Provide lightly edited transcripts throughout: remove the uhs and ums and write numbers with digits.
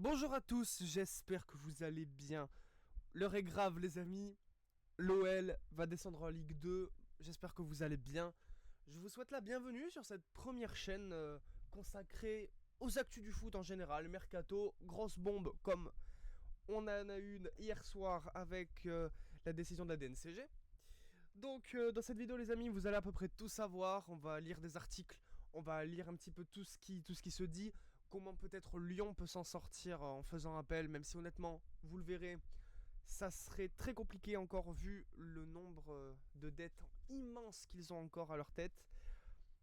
Bonjour à tous, j'espère que vous allez bien. L'heure est grave les amis, l'OL va descendre en Ligue 2, j'espère que vous allez bien. Je vous souhaite la bienvenue sur cette première chaîne consacrée aux actus du foot en général, mercato, grosse bombe comme on en a une hier soir avec la décision de la DNCG. Donc dans cette vidéo les amis, vous allez à peu près tout savoir, on va lire des articles, on va lire un petit peu tout ce qui se dit, comment peut-être Lyon peut s'en sortir en faisant appel, même si honnêtement, vous le verrez, ça serait très compliqué encore vu le nombre de dettes immenses qu'ils ont encore à leur tête.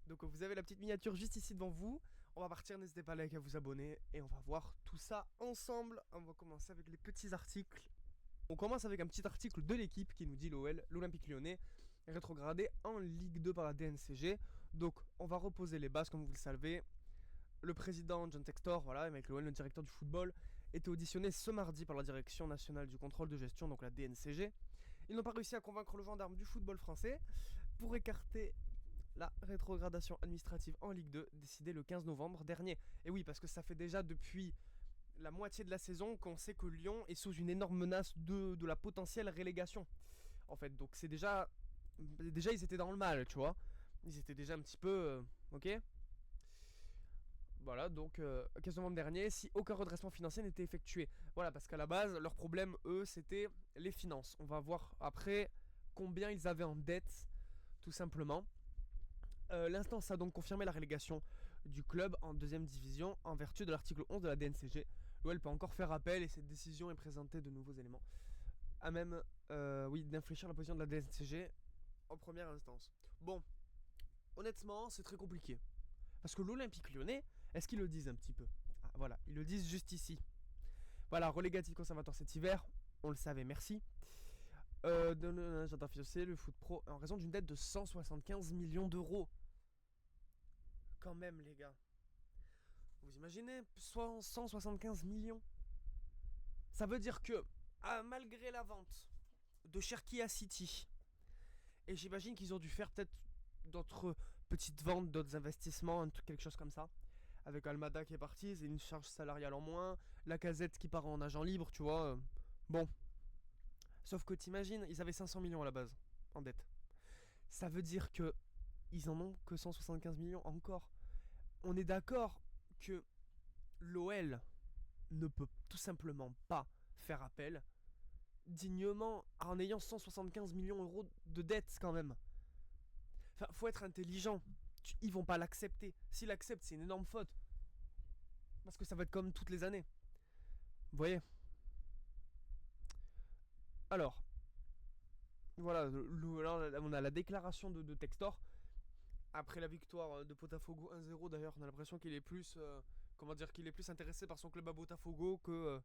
Donc vous avez la petite miniature juste ici devant vous. On va partir, n'hésitez pas à liker, à vous abonner et on va voir tout ça ensemble. On va commencer avec les petits articles. On commence avec un petit article de l'équipe qui nous dit l'Olympique Lyonnais est rétrogradé en Ligue 2 par la DNCG. Donc on va reposer les bases comme vous le savez. Le président John Textor, voilà, avec l'OL, le directeur du football, était auditionné ce mardi par la Direction nationale du contrôle de gestion, donc la DNCG. Ils n'ont pas réussi à convaincre le gendarme du football français pour écarter la rétrogradation administrative en Ligue 2, décidée le 15 novembre dernier. Et oui, parce que ça fait déjà depuis la moitié de la saison qu'on sait que Lyon est sous une énorme menace de la potentielle relégation. En fait, donc c'est déjà ils étaient dans le mal, tu vois. Ils étaient déjà un petit peu... ok. Voilà, donc 15 novembre dernier, si aucun redressement financier n'était effectué. Voilà, parce qu'à la base, leur problème, eux, c'était les finances. On va voir après combien ils avaient en dette, tout simplement. L'instance a donc confirmé la relégation du club en deuxième division en vertu de l'article 11 de la DNCG. L'OL peut encore faire appel et cette décision est présentée de nouveaux éléments à même d'infléchir la position de la DNCG en première instance. Bon, honnêtement, c'est très compliqué. Parce que l'Olympique Lyonnais, est-ce qu'ils le disent un petit peu? Ah, voilà, ils le disent juste ici. Voilà, relégatif conservateur cet hiver, on le savait, merci. J'entends financier le foot pro en raison d'une dette de 175 millions d'euros. Quand même, les gars. Vous imaginez 175 millions. Ça veut dire que, malgré la vente de Cherki à City, et j'imagine qu'ils ont dû faire peut-être d'autres petites ventes, d'autres investissements, quelque chose comme ça. Avec Almada qui est parti, c'est une charge salariale en moins. Lacazette qui part en agent libre, tu vois. Bon. Sauf que t'imagines, ils avaient 500 millions à la base, en dette. Ça veut dire que ils en ont que 175 millions encore. On est d'accord que l'OL ne peut tout simplement pas faire appel dignement en ayant 175 millions d'euros de dette quand même. Enfin, faut être intelligent. Ils vont pas l'accepter. S'ils l'acceptent, c'est une énorme faute. Parce que ça va être comme toutes les années. Vous voyez? Alors, voilà, là, on a la déclaration de Textor. Après la victoire de Botafogo 1-0, d'ailleurs, on a l'impression qu'il est plus... qu'il est plus intéressé par son club à Botafogo que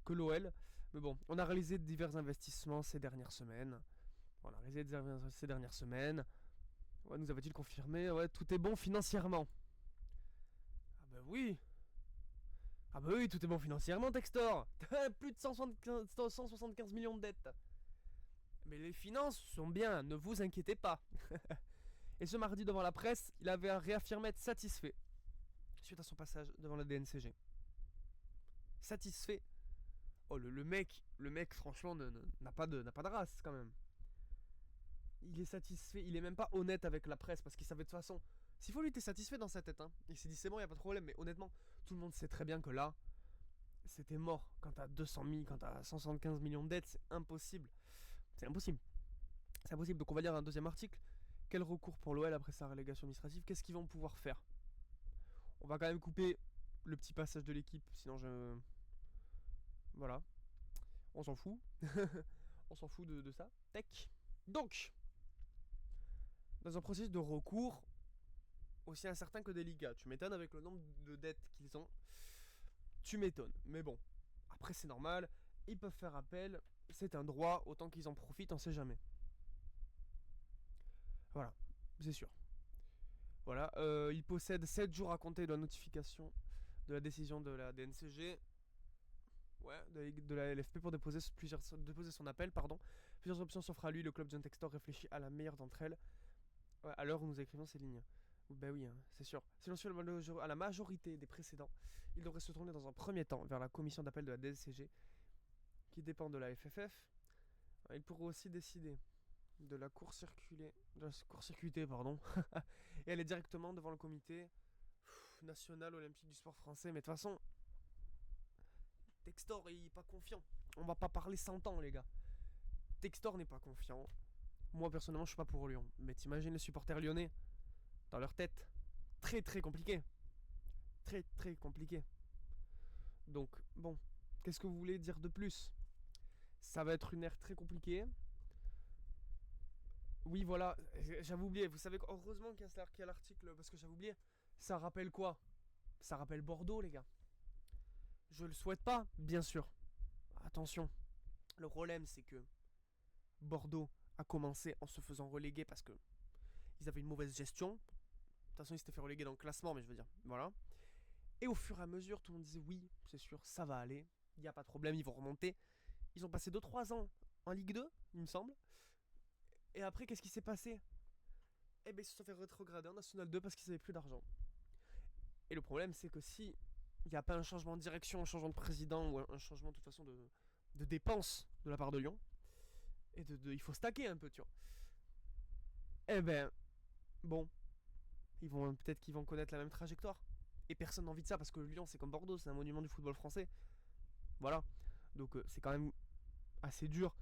l'OL. Mais bon, on a réalisé divers investissements ces dernières semaines. Ouais, nous avait-il confirmé, ouais, tout est bon financièrement. Ah bah oui. Ah bah oui, tout est bon financièrement, Textor. Plus de 175 millions de dettes. Mais les finances sont bien, ne vous inquiétez pas. Et ce mardi devant la presse, il avait réaffirmé être satisfait suite à son passage devant la DNCG. Satisfait. Oh le mec franchement n'a pas de race quand même. Il est satisfait, il est même pas honnête avec la presse parce qu'il savait de toute façon. S'il faut lui était satisfait dans sa tête, hein. Il s'est dit c'est bon, y a pas de problème, mais honnêtement, tout le monde sait très bien que là, c'était mort. Quand t'as 200 000, quand t'as 175 millions de dettes, c'est impossible. C'est impossible. C'est impossible. Donc on va lire un deuxième article. Quel recours pour l'OL après sa relégation administrative? Qu'est-ce qu'ils vont pouvoir faire? On va quand même couper le petit passage de l'équipe, sinon je... Voilà. On s'en fout. On s'en fout de ça. Tech. Donc, dans un processus de recours aussi incertain que délicat. Tu m'étonnes avec le nombre de dettes qu'ils ont. Tu m'étonnes. Mais bon, après c'est normal. Ils peuvent faire appel. C'est un droit. Autant qu'ils en profitent, on sait jamais. Voilà, c'est sûr. Voilà, il possède 7 jours à compter de la notification de la décision de la DNCG. Ouais, de la LFP pour déposer son appel, pardon. Plusieurs options s'offrent à lui. Le club John Textor réfléchit à la meilleure d'entre elles. Ouais, à l'heure où nous écrivons ces lignes. Ben oui, hein, c'est sûr. Si l'on suit à la majorité des précédents, il devrait se tourner dans un premier temps vers la commission d'appel de la DLCG, qui dépend de la FFF. Il pourrait aussi décider de la court-circuiter, pardon, et aller directement devant le comité national olympique du sport français. Mais de toute façon, Textor est pas confiant. On va pas parler 100 ans, les gars. Textor n'est pas confiant. Moi, personnellement, je suis pas pour Lyon. Mais t'imagines les supporters lyonnais dans leur tête. Très très compliqué. Très très compliqué. Donc, bon, qu'est-ce que vous voulez dire de plus? Ça va être une ère très compliquée. Oui, voilà, j'avais oublié. Vous savez, heureusement qu'il y a l'article, parce que j'avais oublié. Ça rappelle quoi? Ça rappelle Bordeaux, les gars. Je le souhaite pas, bien sûr. Attention. Le problème, c'est que Bordeaux a commencé en se faisant reléguer parce que ils avaient une mauvaise gestion. De toute façon, ils s'étaient fait reléguer dans le classement, mais je veux dire, voilà. Et au fur et à mesure, tout le monde disait oui, c'est sûr, ça va aller. Il n'y a pas de problème, ils vont remonter. Ils ont passé 2-3 ans en Ligue 2, il me semble. Et après, qu'est-ce qui s'est passé? Eh bien, ils se sont fait rétrograder en National 2 parce qu'ils n'avaient plus d'argent. Et le problème, c'est que si il n'y a pas un changement de direction, un changement de président ou un changement de toute façon de dépenses de la part de Lyon, et il faut stacker un peu, tu vois. Eh ben, bon, peut-être qu'ils vont connaître la même trajectoire. Et personne n'a envie de ça parce que Lyon, c'est comme Bordeaux, c'est un monument du football français. Voilà. Donc c'est quand même assez dur.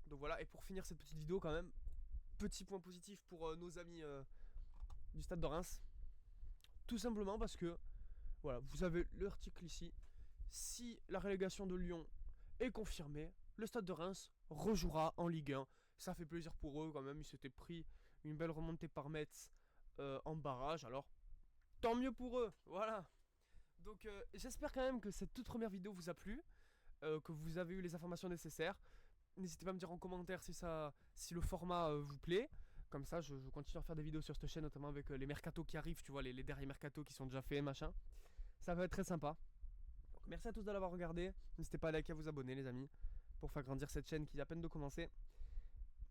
Donc voilà, et pour finir cette petite vidéo quand même, petit point positif pour nos amis du stade de Reims. Tout simplement parce que, voilà, vous avez l'article ici. Si la relégation de Lyon est confirmée, le stade de Reims rejouera en Ligue 1. Ça fait plaisir pour eux quand même, ils s'étaient pris une belle remontée par Metz en barrage, alors tant mieux pour eux, voilà. Donc j'espère quand même que cette toute première vidéo vous a plu, que vous avez eu les informations nécessaires. N'hésitez pas à me dire en commentaire si le format vous plaît. Comme ça, je continue à faire des vidéos sur cette chaîne, notamment avec les mercatos qui arrivent, tu vois, les derniers mercatos qui sont déjà faits, machin. Ça va être très sympa. Donc, merci à tous de l'avoir regardé. N'hésitez pas à liker, à vous abonner, les amis, pour faire grandir cette chaîne qui vient à peine de commencer.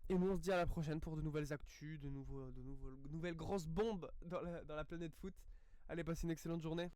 Et nous, on se dit à la prochaine pour de nouvelles actus, de nouvelles grosses bombes dans la planète foot. Allez, passez une excellente journée.